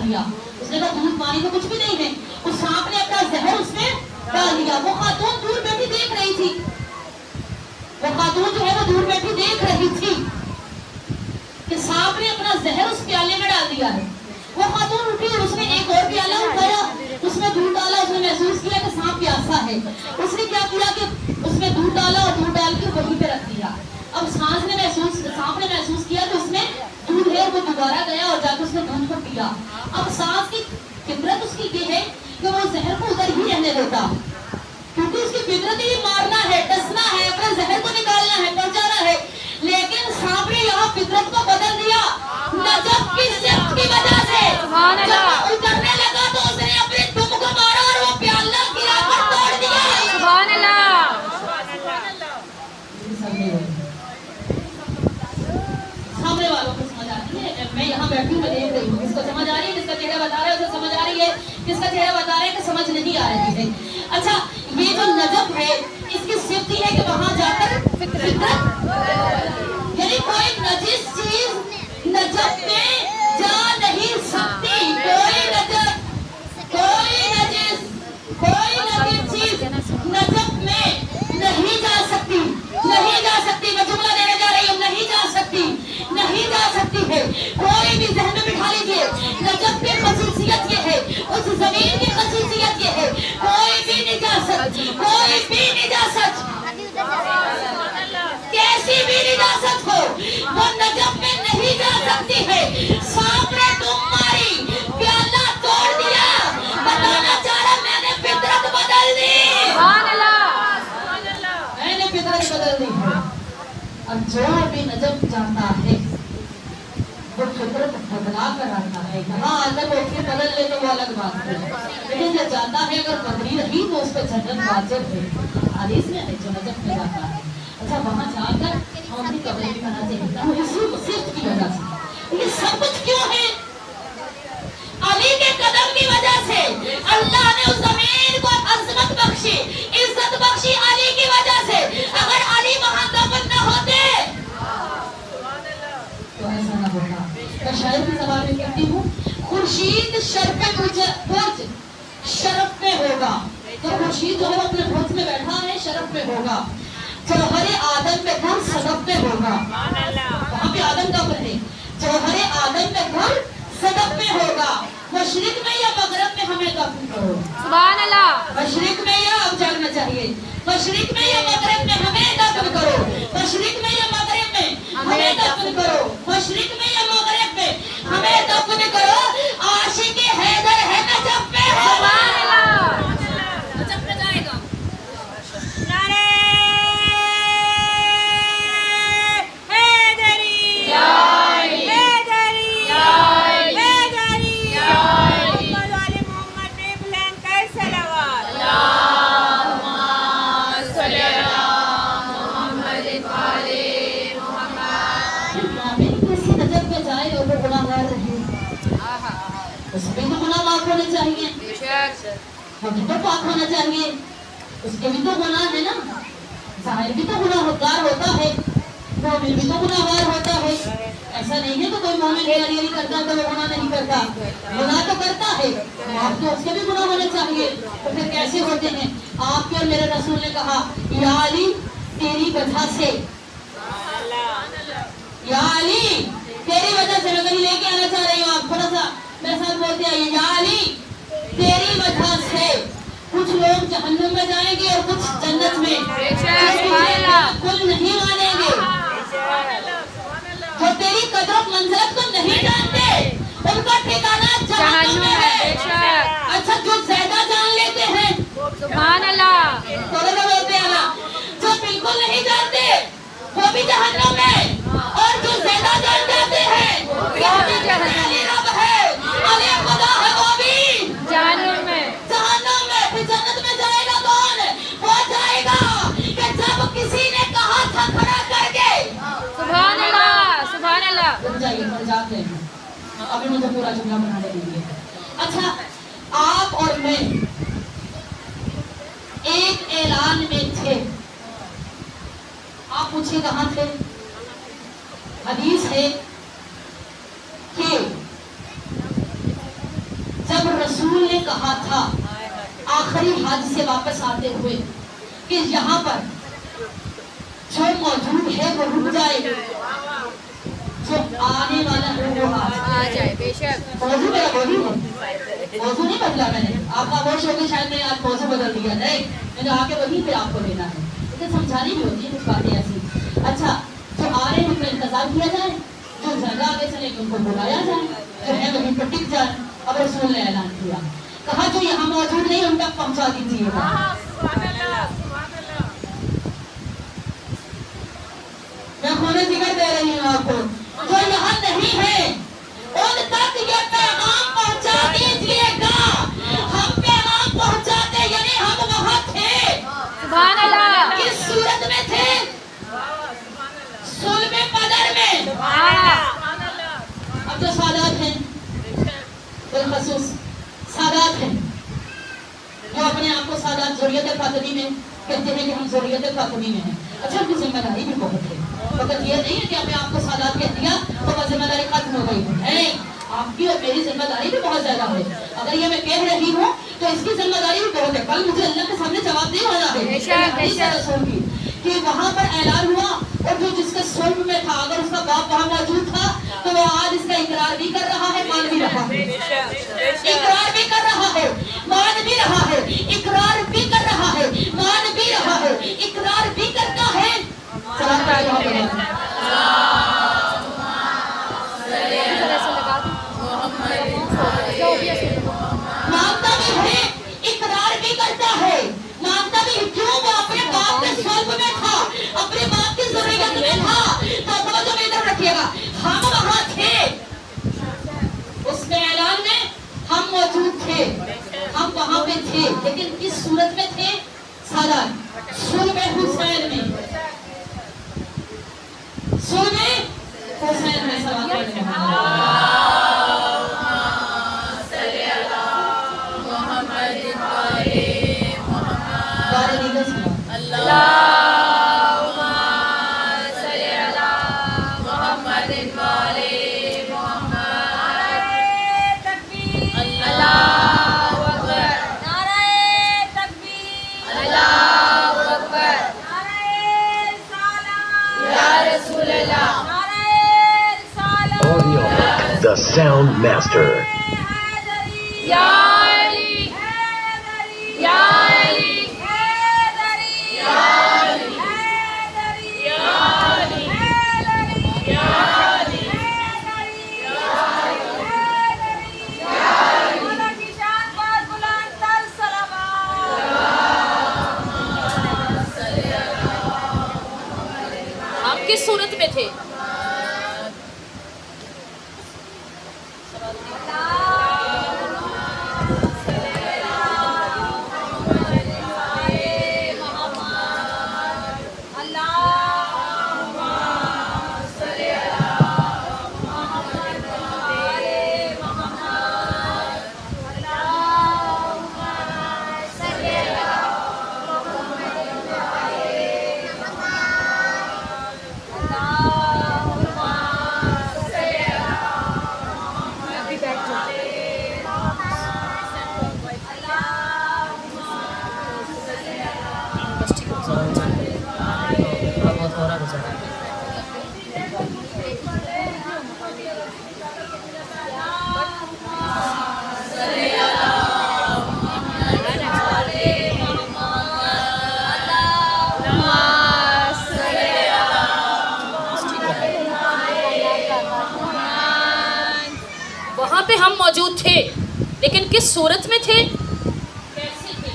डाल दिया। उसने कहा दूध पानी तो कुछ भी नहीं है। उस सांप ने अपना जहर उसमें डाल दिया। वो खातून दूर बैठी देख रही थी, वो खातून जो है वो दूर बैठी देख रही थी कि सांप ने अपना जहर उस प्याले में डाल दिया है। वो खातून उठी और उसने एक और प्याला उठाया, उसमें दूध डाला। उसने महसूस किया कि सांप प्यासा है। उसने क्या किया कि उसमें दूध डाला और दूध डाल के वहीं पे रख दिया। अब सांप ने महसूस किया कि उसमें दूध है, वो दोबारा गया और जाकर उसने दूध को पिया। अब सांप की फितरत उसकी ये है कि वो जहर को उधर ही रहने देता, क्योंकि उसकी फितरत ही मारना है, डसना है, अपने जहर को निकालना है, पहुंचाना है। लेकिन सांप ने यहाँ फितरत को बदल दिया नजब की सिफ्त की वजह से। जब उतरने लगा तो उसने अपने दुम को मारा और वो प्याला गिराकर तोड़ दिया। सुभान अल्लाह। सामने वालों को समझ आती है? मैं यहाँ बैठी हूँ, मैं देख रही हूँ, किसको समझ आ रही है? किसका चेहरा बता रहा है उसे समझ आ रही है, किसका चेहरा बता रहा है कि समझ नहीं आ रही है। अच्छा, ये जो नजब है इसकी सिफ्त है कि वहां जाकर फितरत, यानी कोई नजिस चीज नजब में जा नहीं सकती। कोई नजिस चीज नजब में नहीं जा सकती, नहीं जा सकती। मैं जुमला देने जा रही हूँ, नहीं जा सकती, नहीं जा सकती है। कोई भी जहन में बिठा लीजिए, नजब की खसूसियत ये है, उस जमीन की खसूसियत ये है, कोई भी निजासत, कोई भी निजासत, कैसी भी निजासत हो, वो नजब में नहीं जा सकती है। सांप ने दुम मारी, प्याला तोड़ दिया, बताना चाह रहा मैंने फितरत बदल दी, मैंने फितरत बदल दी है। अब जो भी नजब जाता है वो फितरत बदला कर आता है। यहाँ आकर वो फिर बदल ले तो वो अलग बात है, लेकिन जब जाता है अगर बदली रही तो उस पर जन्नत वाजिब है। हदीस में है जो नजब में जाता है। अच्छा, वहाँ जाकर हम अपनी कब्र भी बनाते हैं इसी सिर्फ की वजह से। ये सब कुछ क्यों है? अली के कदम की वजह से। अल्लाह ने उस जमीन को अजमत बख्शी, इज्जत बख्शी अली की वजह से। अगर अली वहाँ दफन न होते तो ऐसा न होता। मैं शायद की सवाल में कहती हूँ, खुर्शीद शर्फ शरफ में होगा, तो खुर्शीद जो है अपने बुर्ज में बैठा है, शरफ में होगा। जौहरे आदम में गुर सदफ में होगा, वहाँ पे आदम का है। जौहरे आदम में गुर सदफ में होगा। मशरिक में या मगरब में हमें दफन करो। सुभान अल्लाह। मशरिक में या, अब जागना चाहिए, मशरिक में या मगरब में हमें दफन करो। मशरिक में या मगरब में हमें दफन करो। मशरिक में या मगरब में हमें दफन करो। आशिक हैदर है नजफ में। सुभान अल्लाह। नजफ में जाएगा। नारे उसमें तो गुनाह माफ होने चाहिए, हम तो पाक होना चाहिए, उसके भी तो गुनाह है ना। जाहिर भी तो गुनाहगार होता है, मोमिन भी तो गुनाहगार होता है। ऐसा नहीं है तो कोई मोमिन नहीं करता तो वो गुनाह नहीं करता, गुनाह तो करता है। आप तो उसके भी गुनाह होने चाहिए। तो फिर कैसे होते हैं? आपके और मेरे रसूल ने कहा, या अली तेरी वजह से, या अली तेरी वजह से। मैं कहीं लेके आना चाह रही हूँ, आप थोड़ा सा मेरे साथ बोलते आइए, या अली तेरी वजह से कुछ लोग जहन्नुम में जाएंगे और कुछ जन्नत में। कुल नहीं मानेंगे, जो तेरी कदर मंज़िलत को नहीं जानते उनका ठिकाना जहन्नुम में है। अच्छा, जो ज्यादा जान लेते हैं, सुभान अल्लाह, थोड़ा सा बोलते हैं ना, जो बिल्कुल नहीं जानते वो भी जहन्नुम में, और जो ज्यादा जान जाते हैं वो भी जहन्नुम है, अली खुदा है, वो भी जहन्नुम में। जहन्नुम में फिर जन्नत में जाएगा कौन? वो जाएगा कि जब किसी ने कहा था खड़ा करके। सुभान अल्लाह, सुभान अल्लाह। जाइए, मर जाते हैं, अभी मुझे पूरा जुमला बनाने दीजिए। अच्छा, आप और मैं एक ऐलान में थे, आप पूछिए कहाँ थे? हदीस है कि कहा था आखिरी हज से वापस आते हुए कि यहाँ पर जो मौजूद है वो रुक जाए, जो आने वाला है वो आ जाए। बेशक मौजूद मेरा वही है, मौजूद नहीं बदला मैंने। आप खामोश हो गए शायद मैं आज मौजूद बदल दिया, नहीं, मैंने आके वहीं पे आपको लेना है। तो समझानी भी होती है कुछ बातें ऐसी। अच्छा, जो आ रहे हैं उनका इंतजार किया जाए, जो जगह आगे चले उनको बुलाया जाए, जो है वहीं पर टिक जाए। अब रसूल ने ऐलान किया, कहा जो यहाँ मौजूद नहीं उन तक पहुंचा दीजिएगा। मैं खूने जिक्र दे रही हूँ आपको, जो यहाँ नहीं है उन तक ये पैगाम पहुंचा दीजिएगा। हम पैगाम पहुंचाते यानी हम वहाँ थे, सुभान अल्लाह, किस सूरत में थे? सुल्ह बदर में। अब जो सादात हैं, बिलखसूस सादात हैं, जो अपने आप को सादात ज़ुर्रियत फातिमी में कहते हैं कि हम ज़ुर्रियत फातिमी में हैं। अच्छा, उनकी जिम्मेदारी भी बहुत है। मतलब ये नहीं है कि आपने आपको सादात कह दिया तो बस जिम्मेदारी खत्म हो गई, नहीं, आपकी और मेरी जिम्मेदारी भी बहुत ज्यादा है। अगर ये मैं कह रही हूँ तो इसकी जिम्मेदारी भी बहुत है। कल मुझे अल्लाह के सामने जवाब नहीं होना है कि वहाँ पर ऐलान हुआ और जो जिसके सुल्ह में था अगर उसका बाप वहाँ मौजूद था तो वो आज इसका इकरार भी कर रहा है, मान भी रहा है, इकरार भी कर रहा है, मान भी रहा है, इकरार भी कर रहा है, मान भी रहा है, इकरार भी करता है। मानता भी है, इकरार भी करता है, मानता भी क्यों वो अपने बाप के सुल्ह में था, अपने बाप की ज़ुर्रियत में था। तो जो इधर रखिएगा, हम वहाँ थे, उसके ऐलान में हम मौजूद थे, हम वहाँ पे थे, लेकिन किस सूरत में थे? सादात सुल्ह हुसैन में, सुल्ह हुसैन में सलाम The Sound Master. Ya Ali, Ya Ali, Ya Ali, Ya Ali, Ya Ali, हम किस सूरत में थे? वहाँ पे हम मौजूद थे, लेकिन किस सूरत में थे? कैसे थे?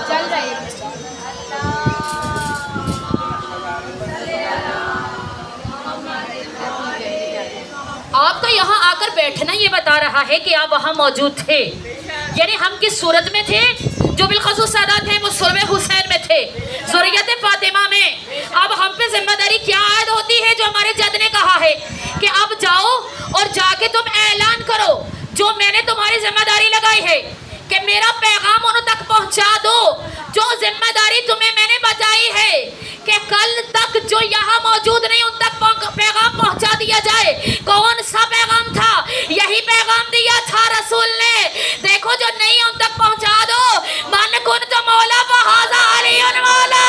चल रही है। आपका यहाँ आकर बैठना ये बता रहा है कि आप वहाँ मौजूद थे, यानी हम किस सूरत में थे? जो बिलखसूस सादात थे वो सुल्ह हुसैन में थे, ज़ुर्रियत फातिमा में। अब हम पे जिम्मेदारी क्या आयद होती है? जो हमारे जद ने कहा है कि अब जाओ और जाके तुम ऐलान करो, जो मैंने तुम्हारी जिम्मेदारी लगाई है कि मेरा पैगाम उन तक पहुंचा दो, जो जिम्मेदारी तुम्हें मैंने बताई है कि कल तक जो यहाँ मौजूद नहीं उन तक पैगाम पहुंचा दिया जाए। कौन सा पैगाम था? यही पैगाम दिया था रसूल ने, देखो जो नहीं उन तक पहुंचा दो। मन कुन तो मौला बहाजा अली मौला।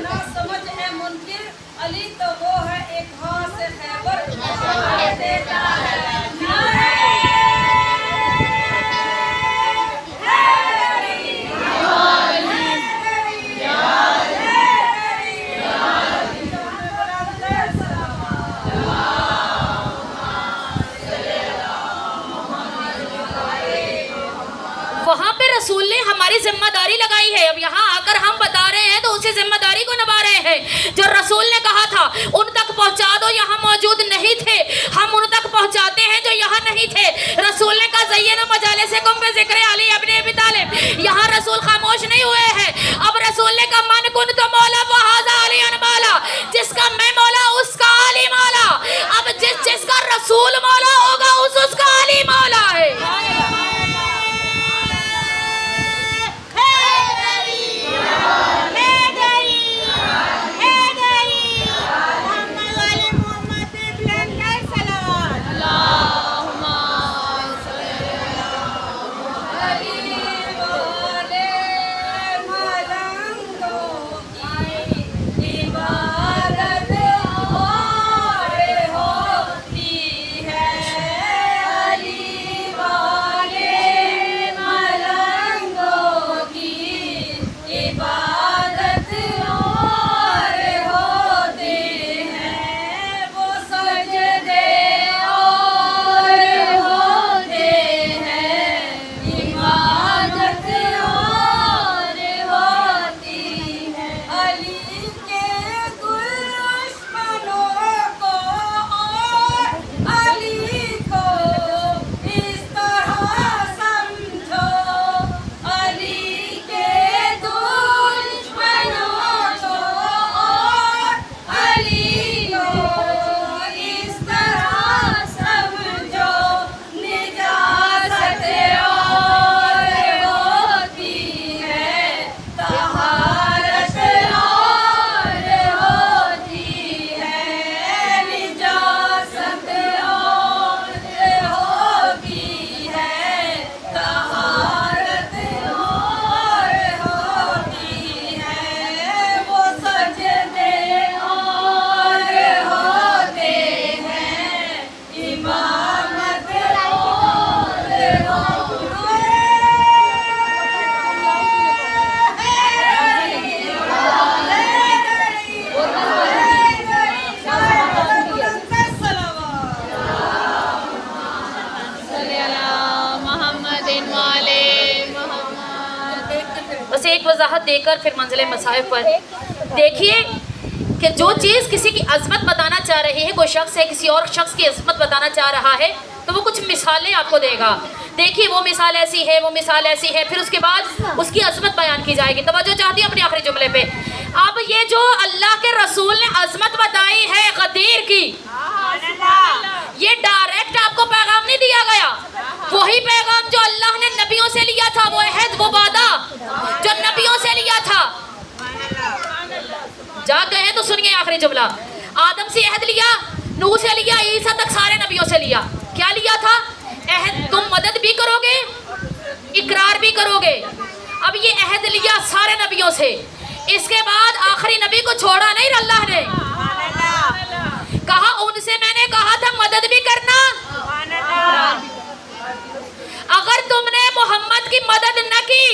ना समझ है मुनकिर, अली तो वो है एक हाथ से खैबर देता है। वहां पे रसूल ने हमारी जिम्मेदारी लगाई है। अब यहाँ आकर हम बता रहे हैं तो उसी जिम्मेदारी को निभा रहे हैं। जो रसूल ने कहा था उन तक पहुंचा दो, यहाँ मौजूद नहीं थे, हम उन तक पहुंचाते हैं जो यहाँ नहीं थे। रसूल ने कहा ज़य्यनु मजालिसकुम बिज़िक्रि अली इब्न अबी तालिब। यहाँ रसूल खामोश नहीं हुए हैं। अब रसूल ने कहा मन कुन तो मौला वहाज़ा अली मौला, जिसका मैं मौला उसका अली मौला। अब जिसका रसूल मौला होगा उसका अली मौला है। बस एक वजाहत देकर फिर मंजिल मसाइब पर देखिए कि जो चीज़ किसी की अजमत बताना चाह रही है, कोई शख्स है किसी और शख्स की अजमत बताना चाह रहा है तो वो कुछ मिसालें आपको देगा। देखिए वो मिसाल ऐसी है, वो मिसाल ऐसी है, फिर उसके बाद उसकी अजमत बयान की जाएगी। तवज्जो चाहती है अपने आखिरी जुमले पे। अब ये जो अल्लाह के रसूल ने अजमत बताई है गदीर की, ये डायरेक्ट आपको पैगाम नहीं दिया गया। वही पैगाम जो अल्लाह ने नबियों से लिया था, वो अहद वो वादा जो नबियों से लिया था। जा कहे तो सुनिए आखिरी जुमला। आदम से अहद लिया, नूह से लिया, ईसा तक सारे नबियों से लिया। क्या लिया था? अहद, तुम मदद भी करोगे, इकरार भी करोगे। अब ये अहद लिया सारे नबियों से। इसके बाद आखिरी नबी को छोड़ा नहीं अल्लाह ने, कहा उनसे मैंने कहा था मदद भी करना। अगर तुमने मोहम्मद की मदद न की,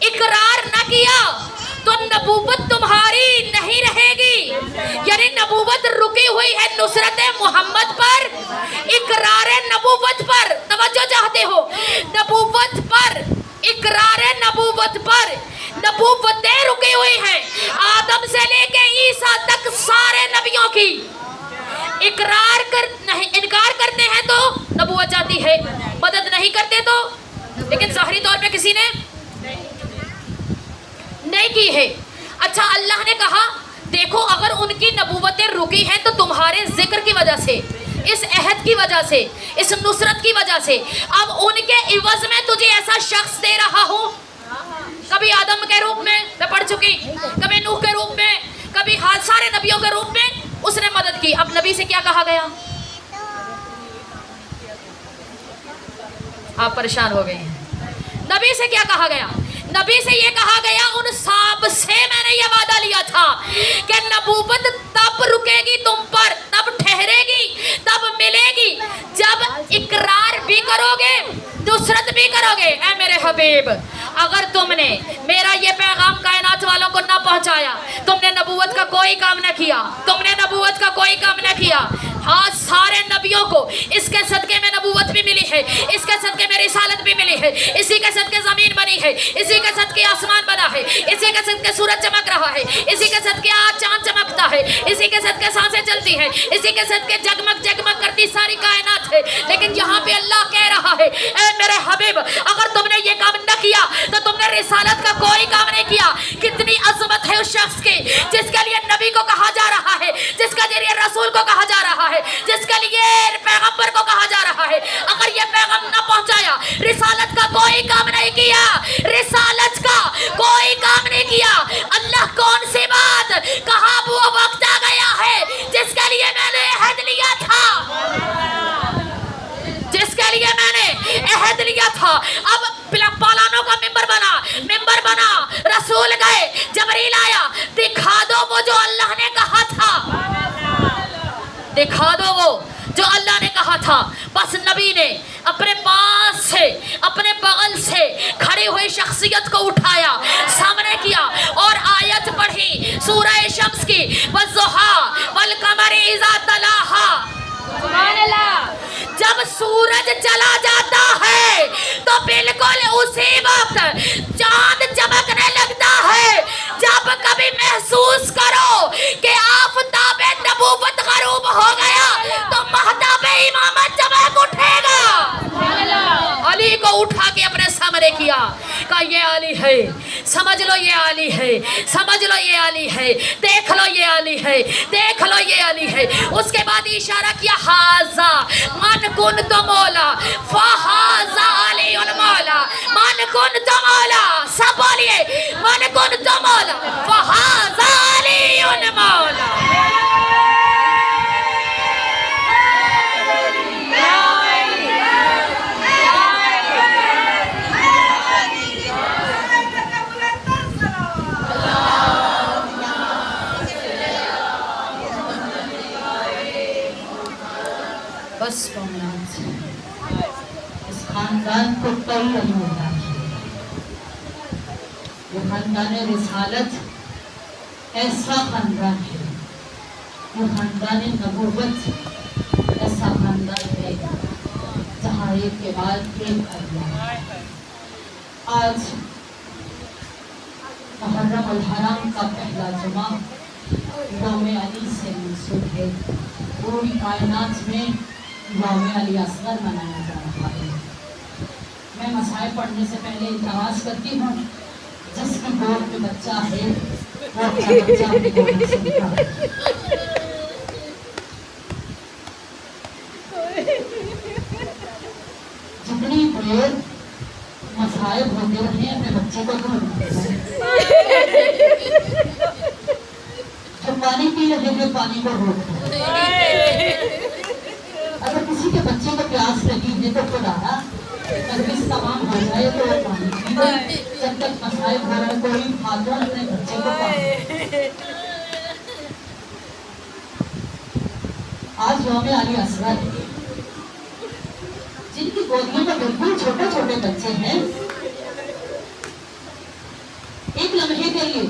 इकरार न किया तो नबूवत तुम्हारी नहीं रहेगी। यानी नबूवत रुकी हुई है नुसरत मोहम्मद पर, इकरार नबूवत पर। तवज्जो चाहते हो? नबूवत पर, इकरार नबूवत पर। नबूवतें रुकी हुई हैं आदम से लेके ईसा तक सारे नबियों की। इकरार कर नहीं, इनकार करते हैं तो नबूवत जाती है, मदद नहीं करते तो। लेकिन ज़ाहिरी तौर पे किसी ने नहीं की है। अच्छा, अल्लाह ने कहा देखो अगर उनकी नबूवतें रुकी हैं तो तुम्हारे जिक्र की वजह से, इस अहद की वजह से, इस नुसरत की वजह से अब उनके इवज में तुझे ऐसा शख्स दे रहा हूँ। कभी आदम के रूप में मैं पढ़ चुकी, कभी नूह के रूप में, कभी हाल सारे नबियों के रूप में उसने मदद की। अब नबी से क्या कहा गया? आप परेशान हो गए हैं। नबी से क्या कहा गया? नबी से ये कहा गया उन सांप से मैंने ये वादा लिया था कि नबूवत तब रुकेगी तुम पर, तब ठहरेगी, तब मिलेगी जब इकरार भी करोगे, नुसरत भी करोगे। ऐ मेरे हबीब, अगर तुमने मेरा ये पैगाम कायनात वालों को ना पहुंचाया, तुमने नबूवत का कोई काम न किया, तुमने नबूवत का कोई काम न किया। हाँ, सारे नबियों को इसके सदके में नबूवत भी मिली है, इसके सदके में रिसालत भी मिली है, इसी के सदके जमीन बनी है, इसी के सदके आसमान बना है, इसी के सदके सूरज चमक रहा है, इसी के सदके आज चांद चमकता है, इसी के सदके सांसें चलती है, इसी के सदके जगमग जगमग करती सारी कायनात है। लेकिन यहाँ पे अल्लाह कह रहा है ऐ मेरे हबीब, अगर तुमने ये काम न किया तो तुमने रिसालत का कोई काम नहीं किया। कितनी अजमत है उस शख्स की जिसके लिए नबी को कहा जा रहा है, जिसका जरिए रसूल को कहा जा रहा है, जिसके लिए पैगंबर को कहा जा रहा है। अगर ये पैगाम न पहुंचाया, रिसालत का कोई काम नहीं किया, रिसालत का कोई काम नहीं किया, अल्लाह कौन सी बात कहा? वो वक्त आ गया है जिसके लिए मैंने अहद लिया था, जिसके लिए मैंने अहद लिया था। अब पालानों का मिंबर बना, रसूल गए, जबरील आया, दिखा दो वो जो अल्लाह ने कहा था, दिखा दो वो जो अल्लाह ने कहा था। बस नबी ने अपने पास से, अपने बगल से खड़ी हुई शख्सियत को उठाया, सामने किया और आयत पढ़ी सूरह शम्स की, वज़्ज़ुहा वल क़मरि इज़ा तलाहा। जब सूरज चला जाता है तो बिल्कुल उसी वक्त चांद चमकने लगता है। जब कभी महसूस करो कि आफताबे नबूवत गरूब हो गया तो महताबे इमामत चमक उठेगा। अली को उठा के अपने सामने किया, कहा ये अली है, समझ लो ये अली है, समझ लो ये अली है, देख लो ये अली है, देख लो ये अली है। उसके बाद इशारा किया, हाजा मन कुन तो मौला फहाजा अलीउल मौला, मन कुन तो मौला, सब बोलिए मन कुन तो मौला फहाजा अलीउल मौला। बस इस खानदान को कई नहीं होता, ये खानदान रिसालत ऐसा खानदान है, ये खानदान नबूवत ऐसा खानदान है जहाँ एक के बाद एक अल्लाह। आज मुहर्रम अल हराम का पहला जुमा यौम अली से मंसूब है। पूरी कायनात में यौम अली असगर मनाया जा रहा है। मैं मसाइल पढ़ने से पहले इल्तमास करती हूँ, जिसकी गोद में बच्चा है वो अपना बच्चा अपनी गोद में सुनता है। जितनी देर मसाइल होते रहे अपने बच्चे को जो पानी पी रहे हैं पानी को रोक। अगर किसी के बच्चे को प्यास लगी है तो खुदारा सर्विस तमाम हो जाए तो पानी पी लो, जब तक मसाइल हो रहा है कोई खातून अपने बच्चे को पानी। आज यौम अली असगर जिनकी गोदियों में बिल्कुल छोटे छोटे बच्चे हैं, लिए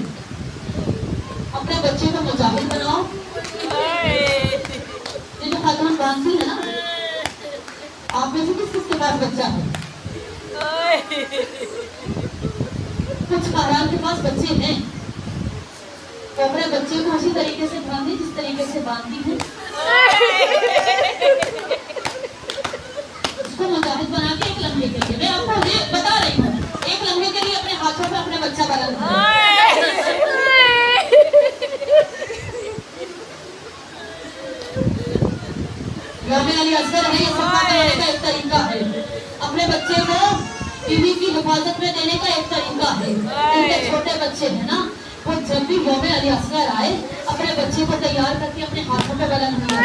अपने बच्चे को मुजाहिद बनाओ। ये जो खातून बांधती है ना, आप में से किस किसके पास बच्चा है? कुछ खारान के पास बच्चे हैं, तो अपने बच्चे को उसी तरीके से बांधे जिस तरीके से बांधती है। उसको मुजाहिद बना के एक लम्हे के लिए, मैं आपको ये बता रही हूँ, एक लम्हे के लिए अपने हाथों में अपने बच्चा बना लो। यौम अली असगर है, ये सदका देने का एक तरीका है। अपने बच्चे को बीवी की हिफाजत में देने का एक तरीका है। इनके छोटे बच्चे हैं ना, वो जब भी यौम अली असगर आए अपने बच्चे को तैयार करके अपने हाथों पे बुलंद किया।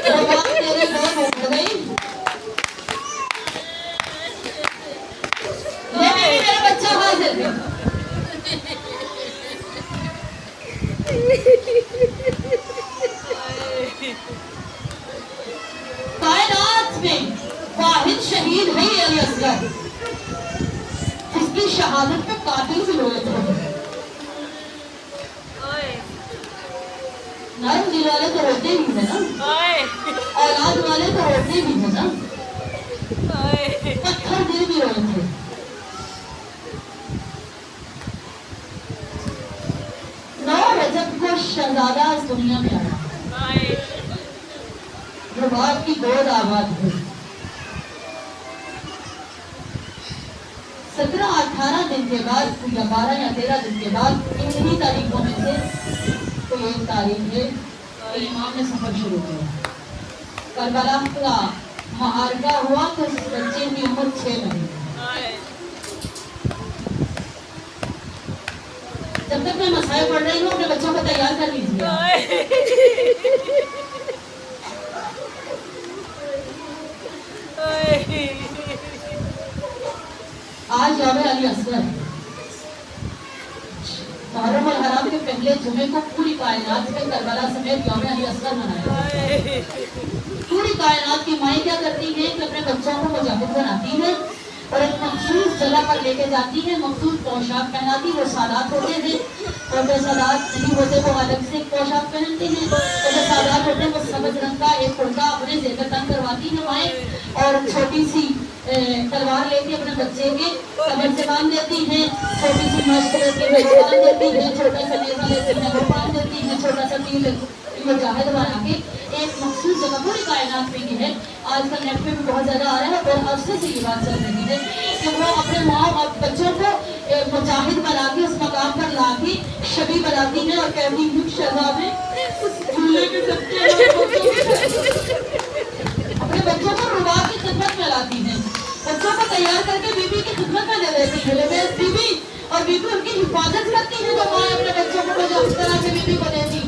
तो बात तेरी बहुत हो गई, ये मेरा बच्चा हाजिर है। कायनात में वाहिद शहीद है ये अली असगर, जिसकी शहादत पे कातिल भी रोए थे। नरम दिल वाले तो रोते भी है ना, औलाद वाले तो रोते भी है ना, पत्थर दिल भी रोए थे। नौ रजब को शहजादा इस दुनिया में आया, जो बाप की गोद आबाद हुई। 17-18 दिन के बाद या 12 या 13 दिन के बाद इन्हीं तारीखों में से कोई एक तारीख है तो इमाम ने सफर शुरू किया। करबला का मुहारका हुआ तो इस बच्चे की उम्र 6 महीने। जब तक मैं मसाइल पढ़ रही हूँ अपने बच्चों को तैयार कर लीजिए। आज यौम अली असगर है। मुहर्रम और हराम के पहले जुमे को पूरी कायनात में करबला समेत यौम अली असगर मनाया। पूरी कायनात की माएँ क्या करती हैं कि अपने बच्चों को मुजाहिद बनाती है और एक मखसूस जगह पर लेके जाती है, मखसूस पोशाक पहनाती। वो सादात होते हैं और जो सादात नहीं होते वो अलग से पोशाक पहनते हैं, और जो सादात होते हैं वो सबज रंग का एक कुर्ता अपने जेब तंग करवाती है माएँ, और छोटी सी तलवार लेके अपने बच्चे के कमर से बांध देती हैं, छोटी सी मस्त लेके बांध देती है, छोटा सा नेजा लेती है वो बांध देती है, छोटा सा तीर मुजाहिद बना के एक मखसूस जगह पूरी कायनात में की है। आजकल नेट पे भी बहुत ज्यादा आ रहा है और अरसे से ये बात चल रही है कि वो अपने माँ और बच्चों को मुजाहिद बना के उस मकाम पर ला के शबी बनाती है और कहती है शहजादे उस झूले के सबके अपने बच्चों को रुबा की खिदमत में लाती है, बच्चों को तैयार करके बीबी की खिदमत में दे देती है। बीबी और बीबी उनकी हिफाजत करती है, तो माँ अपने बच्चों को इस तरह से बीबी को देती है।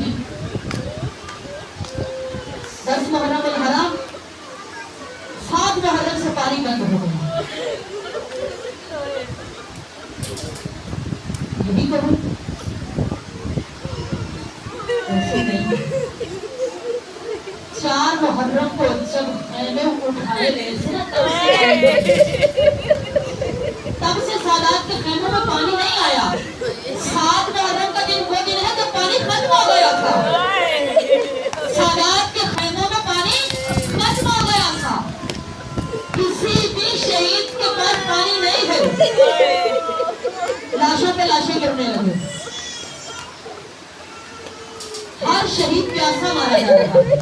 10 मुहर्रम और हराम, 7 मुहर्रम से पानी बंद हो गया। यही करूं ऐसे नहीं। 4 मुहर्रम को जब मैंने उठाए ले से ना तब से सादात के खैमों में पानी नहीं आया। 7 मुहर्रम का दिन वो दिन है जब पानी खत्म हो गया था। सादात के खैमों में पानी खत्म हो गया था। किसी भी शहीद के पास पानी नहीं है। लाशों पे लाशें गिरने लगे। हर शहीद प्यासा मारा जा रहा है।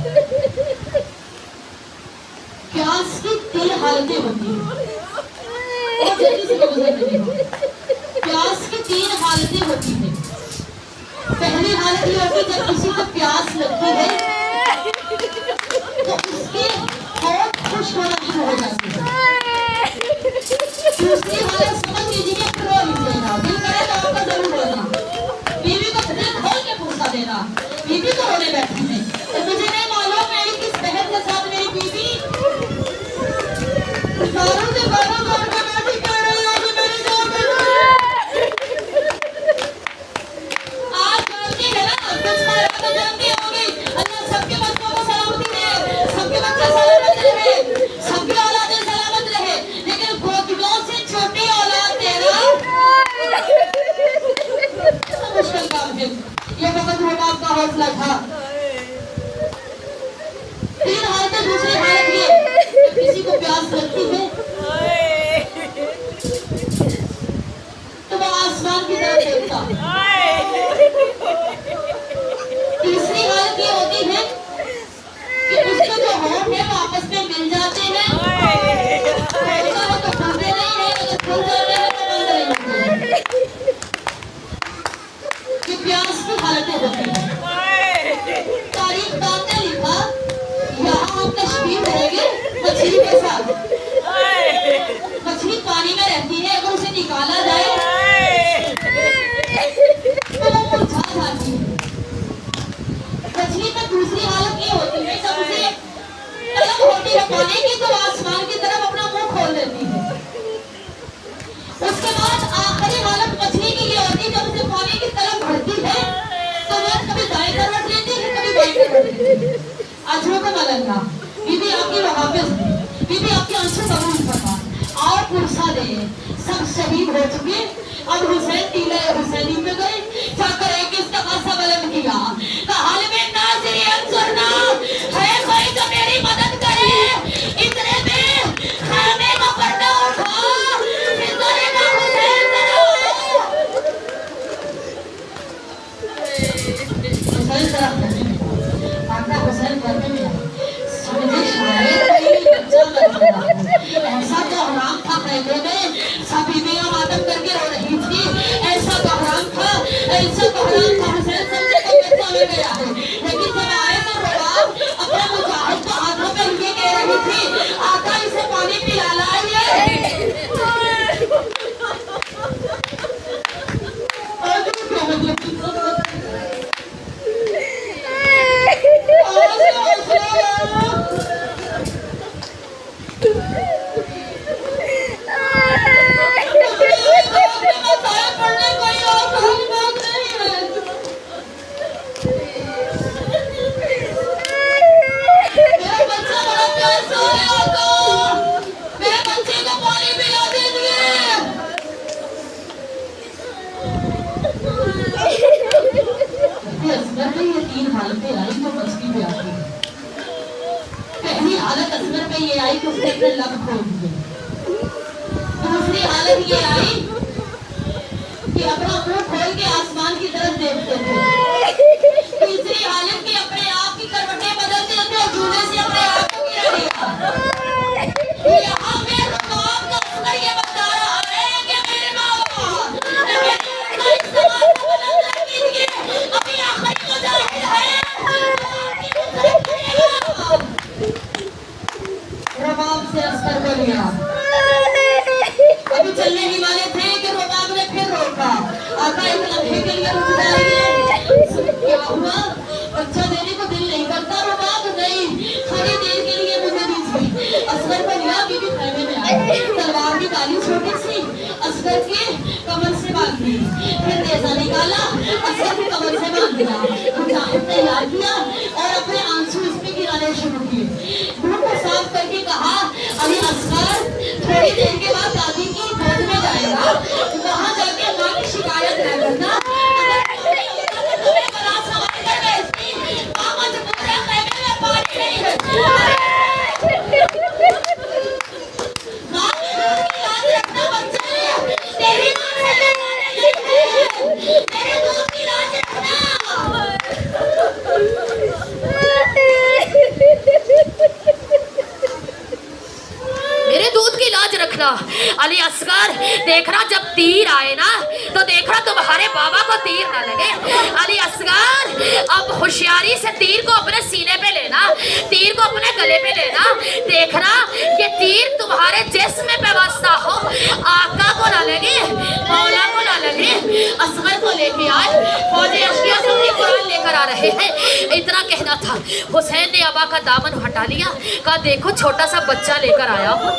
प्यास की 3 हालतें होती हैं। प्यास की 3 हालतें होती हैं। पहली हालत ये होती है जब किसी को प्यास लगती है तो उसकी होठ खुश होना शुरू हो जाती है। दूसरी हालत समझ लीजिए, रो लीजिएगा, दिल करे तो आपका जरूर रोना। बीवी को दिल खोल के पूछा देना, बीवी तो रोने बैठी है तो मुझे नहीं मालूम मेरी किस बहन के साथ मेरी बीवी दारू से बातों तोड़ के बैठी कह रही है कि मेरी जान मुश्किल काम है। ये वक्त रुबाब का हौसला था। तीन हालतें, दूसरी हालत ये किसी को प्यास लगती है तो वो आसमान की तरफ देखता। तीसरी हालत ये होती है कि उसके जो होंठ है वो आपस में मिल जाते हैं। ऐसा हो तो खुलते नहीं है, अगर खुल जाते हैं तो बंद नहीं होते हैं। ये प्यास की हालतें होती हैं। तारीख दान ने लिखा, यहाँ हम तशबीह करेंगे मछली के साथ। मछली पानी में रहती है, अगर उसे निकाला जाए तो वो मुरझा जाती है। मछली में दूसरी हालत ये होती है, जब उसे तलब होती है पानी की तो आसमान की तरफ अपना मुंह खोल देती है। उसके बाद आखिरी हालत मछली की ये होती है, जब उसे पानी की तरफ बढ़ती है तो वह कभी दाएं करवट लेती है, कभी बाएं करवट लेती है। अजरों का मलंगा बीबी आपकी वहाफिज, बीबी आपकी आंसू कबूल फरमा और पुरसा दे। सब शहीद हो चुके, अब हुसैन टीला हुसैनी में गए, जाकर एक इस्तग़ासा बुलंद किया, कहा में नाज़िर अंसुरना, है कोई जो मेरी मदद करे। इतने में खाने का पर्दा उठा, फिज़ोरे का हुसैन जरा हुसैन जरा आका हुसैन करने में समझे शायद कोई बच्चा मर गया। ऐसा तो हराम था कहने में, सभी बेगम आदम करके रो रही थी। ऐसा तो हराम था, ऐसा तो हराम था, हुसैन समझे तो बच्चा मर गया है। लेकिन जब आए तो रबाब अपने मुजाहिद को हाथों में लिए कह रही थी, आका इसे पानी पिला लाइए। तीन हालतें आई जो मछली में आती है। पहली हालत असगर में ये आई कि उसने अपने लब खोल दिए। दूसरी हालत ये आई कि अपना मुंह खोल के आसमान की तरफ देखते थे। तीसरी हालत की अपने आप की करवटें बदलते थे और झूले से अपने आप को गिरा दिया। यहाँ पे रुबाब का असगर ये बता रहा है कि मेरे बाबा अभी आखिरी मुजाहिद है, रबाब से असगर को लिया। अभी चलने ही वाले थे कि रबाब ने फिर रोका। आका एक लम्हे के लिए रुक जाइए। क्या हुआ? बच्चा देने को दिल नहीं करता रबाब? नहीं, थोड़ी देर के लिए मुझे दीजिए। असगर को लिया, बीबी खैमे में आई, तलवार निकाली छोटी सी, असगर के कमर से बांध दी, फिर नेज़ा निकाला, असगर की कमर से बांध दिया, मुजाहिद तैयार किया और अपने आंसू इस पे गिराने शुरू किए। मुंह को साफ करके कहा, अभी असगर थोड़ी देर के बाद दादी की गोद में जाएगा, वहां जाके माँ की शिकायत न करना। अगर नहीं होता तो तुम्हें बड़ा सवाल कर भेजती। माँ मजबूर है, खैमे में पानी नहीं है। माँ की दूध की लाज रखना बच्चे, तेरी माँ से लगाने गई है, तेरे दूध की लाज रखना। मेरे दूध की लाज रखना। अली असगर देखना, जब तीर आए ना तो देखना तुम्हारे बाबा को तीर ना लगे। अली असगर अब होशियारी से तीर को अपने सीने पे लेना, तीर को अपने गले पे लेना। देखना ये तीर तुम्हारे जिस्म पे बसता हो, आका को ना लगे, मौला को ना लगे। असगर को लेके आए, फौजी अशकिया सब कुरान लेकर आ रहे हैं। इतना कहना था, हुसैन ने अबा का दामन हटा लिया, कहा देखो छोटा सा बच्चा लेकर आया हूँ,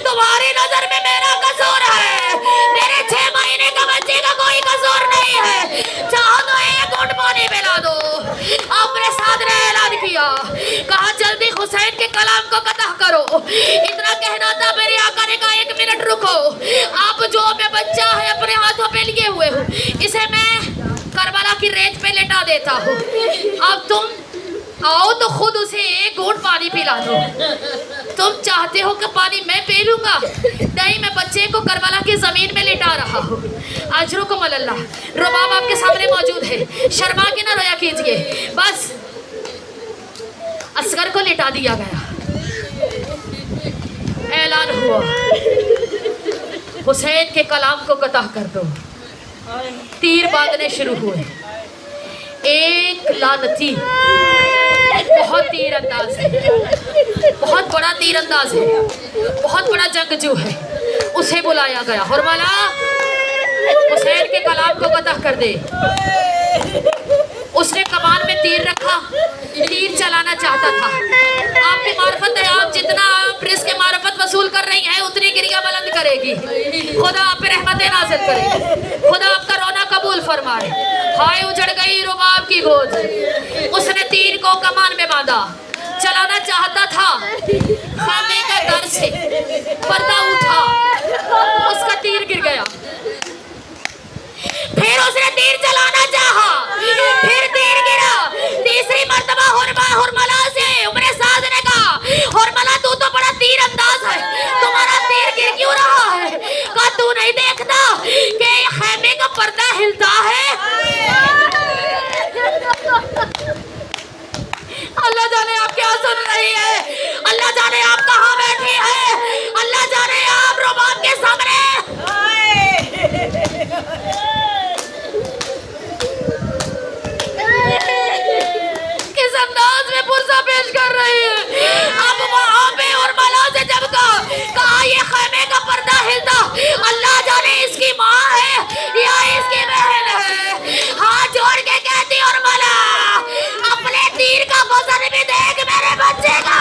तुम्हारी नजर में मेरा कसूर है, मेरे 6 महीने का बच्चे का कोई कसूर नहीं है। चाहो तो एक घूंट पानी पिला दो। अपने साथ ने ऐलान किया, कहा जल्दी हुसैन के कलाम को कतह करो। इतना कहना था, मेरे आका ने कहा 1 मिनट रुको, आप जो मैं बच्चा है अपने हाथों पे लिए हुए हूँ, इस पिला देता हूँ। अब तुम आओ तो खुद उसे एक घूंट पानी पिला दो। तुम चाहते हो कि पानी मैं पी लूंगा? नहीं, मैं बच्चे को करबला की जमीन में लिटा रहा हूँ। अजरुकुम अल्लाह, रुबाब आपके सामने मौजूद है, शर्मा के ना रोया कीजिए। बस असगर को लिटा दिया गया। ऐलान हुआ, हुसैन के कलाम को कतः कर दो। तीर बांधने शुरू हुए। एक लानती बहुत तीर अंदाज है, बहुत बड़ा तीर अंदाज है, बहुत बड़ा जंगजू है, उसे बुलाया गया। हुरमला, हुसैन के कलाम को कतः कर दे। उसने कमान में तीर रखा, तीर चलाना चाहता था। आपकी मार्फत है, आप जितना आप रिस्क मार्फत वसूल कर रही हैं उतनी गिरिया बुलंद करेगी। खुदा आप पे रहमतें नाज़िल करे, खुदा आपका रोना कबूल फरमाए। हाय उजड़ गई रुबाब की गोद। उसने तीर को कमान में बांधा, चलाना चाहता था। खाने का डर से पर्दा उठा, उसका तीर गिर गया। फिर उसने तीर चलाना चाहा, फिर तीर गिरा। तीसरी मर्तबा हुरमला से उम्र साज ने कहा, हुरमला तू तो बड़ा तीर अंदाज है, तुम्हारा तीर गिर क्यों रहा है? कहा तू नहीं देखता कि खेमे का पर्दा हिलता है? अल्लाह जाने आप क्या सुन रही है, अल्लाह जाने आप कहाँ बैठी है, अल्लाह जाने आप रुबाब के सामने किस अंदाज में पुरसा पेश कर रही है। अब वहाँ पे हुरमला से जब कहा ये खेमे का पर्दा हिलता, अल्लाह जाने इसकी माँ है या इसकी बहन है। हाथ जोड़ के कहती हुरमला, अपने तीर का वजन भी देख मेरे बच्चे का।